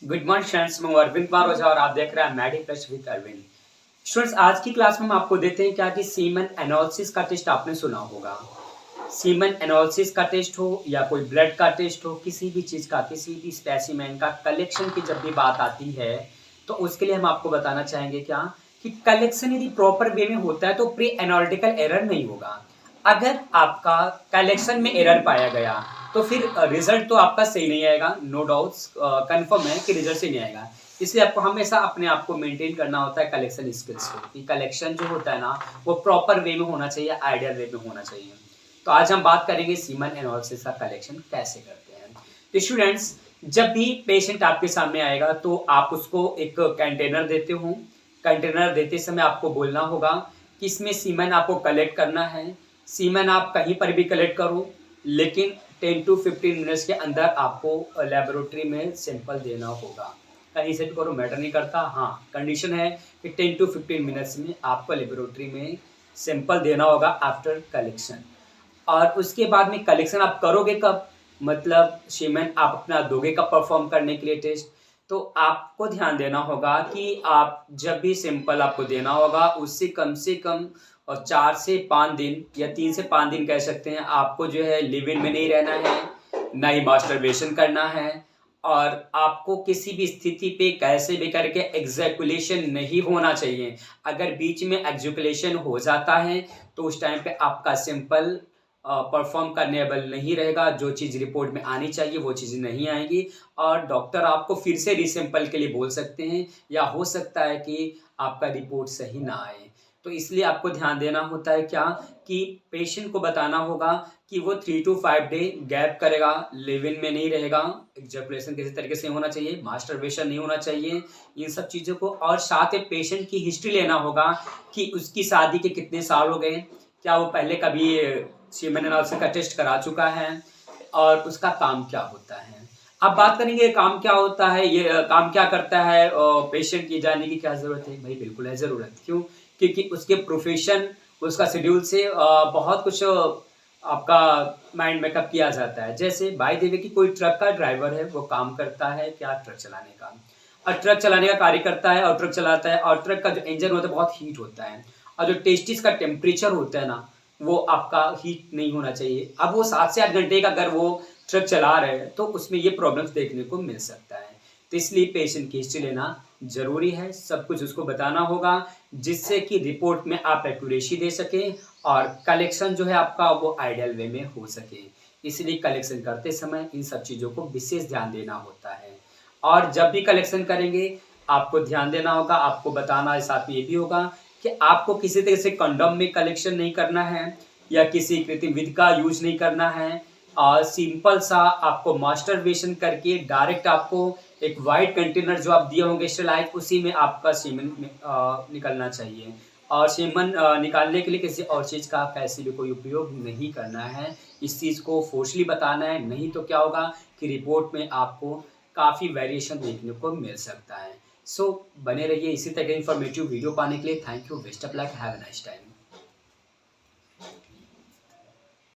Good morning students, मैं अरविंद कुमार ओझा और आप देख रहे हैं Maddy plus with Arvind. Students, आज की क्लास में हम आपको देते हैं क्या कि सीमन एनालिसिस का टेस्ट आपने सुना होगा। सीमन एनालिसिस का टेस्ट हो या कोई ब्लड का टेस्ट हो, किसी भी चीज़ का, किसी भी स्पेसिमेन का कलेक्शन की जब भी बात आती है तो उसके लिए हम आपको बताना चाहेंगे क्या कि कलेक्शन यदि प्रॉपर वे में होता है तो प्री एनालिटिकल एरर नहीं होगा। अगर आपका कलेक्शन में एरर पाया गया तो फिर रिजल्ट तो आपका सही नहीं आएगा। नो डाउट्स, कंफर्म है कि रिजल्ट सही नहीं आएगा। इसलिए आपको हमेशा अपने आप को मेंटेन करना होता है कलेक्शन स्किल्स को, कि कलेक्शन जो होता है ना वो प्रॉपर वे में होना चाहिए, आइडियल वे में होना चाहिए। तो आज हम बात करेंगे सीमन एनालिसिस का कलेक्शन कैसे करते हैं। तो स्टूडेंट्स, जब भी पेशेंट आपके सामने आएगा तो आप उसको एक कंटेनर देते हो। कंटेनर देते समय आपको बोलना होगा कि इसमें सीमन आपको कलेक्ट करना है। सीमन आप कहीं पर भी कलेक्ट करो, लेकिन 10 टू 15 मिनट्स के अंदर आपको लेबोरेटरी में सैंपल देना होगा। कहीं से भी करो, मैटर नहीं करता। हाँ, कंडीशन है कि 10 टू 15 मिनट्स में आपको लेबोरेटरी में सैंपल देना होगा आफ्टर कलेक्शन। और उसके बाद में कलेक्शन आप करोगे कब, मतलब सीमेन आप अपना दोगे कब परफॉर्म करने के लिए टेस्ट। तो आपको ध्यान देना होगा कि आप जब भी सैंपल आपको देना होगा उससे कम से कम और 4 से 5 दिन या 3 से 5 दिन कह सकते हैं, आपको जो है लिव इन में नहीं रहना है, ना ही मास्टरबेशन करना है। और आपको किसी भी स्थिति पे कैसे भी करके एग्जैकुलेशन नहीं होना चाहिए। अगर बीच में एग्जैकुलेशन हो जाता है तो उस टाइम पे आपका सैंपल परफॉर्म करनेबल नहीं रहेगा। जो चीज़ रिपोर्ट में आनी चाहिए वो चीज़ नहीं आएगी और डॉक्टर आपको फिर से रीसैंपल के लिए बोल सकते हैं, या हो सकता है कि आपका रिपोर्ट सही ना आए। तो इसलिए आपको ध्यान देना होता है क्या कि पेशेंट को बताना होगा कि वो 3 टू 5 डे गैप करेगा, लिव इन में नहीं रहेगा, एग्जैकुलेशन किसी तरीके से होना चाहिए, मास्टरबेशन नहीं होना चाहिए, इन सब चीज़ों को। और साथ में पेशेंट की हिस्ट्री लेना होगा कि उसकी शादी के कितने साल हो गए, क्या वो पहले कभी सीमेन एनालिसिस का टेस्ट करा चुका है, और उसका काम क्या होता है। अब बात करेंगे काम क्या होता है, ये काम क्या करता है, पेशेंट की जानने की क्या ज़रूरत है। भाई बिल्कुल है ज़रूरत। क्यों? क्योंकि उसके प्रोफेशन, उसका शेड्यूल से बहुत कुछ आपका माइंड मेकअप किया जाता है। जैसे बाय द वे कि कोई ट्रक का ड्राइवर है, वो काम करता है क्या, ट्रक चलाने का। और ट्रक चलाने का कार्य करता है और ट्रक चलाता है, और ट्रक का जो इंजन होता है बहुत हीट होता है, और जो टेस्टिस का टेम्परेचर होता है ना वो आपका हीट नहीं होना चाहिए। अब वो 7 से 8 घंटे का अगर वो ट्रक चला रहे हैं तो उसमें ये प्रॉब्लम्स देखने को मिल सकता है। तो इसलिए पेशेंट की हिस्ट्री लेना ज़रूरी है, सब कुछ उसको बताना होगा, जिससे कि रिपोर्ट में आप एक्यूरेसी दे सकें और कलेक्शन जो है आपका वो आइडियल वे में हो सके। इसलिए कलेक्शन करते समय इन सब चीज़ों को विशेष ध्यान देना होता है। और जब भी कलेक्शन करेंगे आपको ध्यान देना होगा, आपको बताना साथ में ये भी होगा कि आपको किसी तरह से कंडोम में कलेक्शन नहीं करना है या किसी कृत्रिम विधि का यूज़ नहीं करना है। और सिंपल सा आपको मास्टरबेशन करके डायरेक्ट आपको एक वाइट कंटेनर जो आप दिए होंगे स्टेलाइज, उसी में आपका सीमेन निकलना चाहिए। और सीमन निकालने के लिए किसी और चीज़ का कैसे भी कोई उपयोग नहीं करना है। इस चीज़ को फोर्सली बताना है, नहीं तो क्या होगा कि रिपोर्ट में आपको काफ़ी वेरिएशन देखने को मिल सकता है। सो बने रहिए इसी तरह के इन्फॉर्मेटिव वीडियो पाने के लिए। Thank you, best of luck, have a nice time.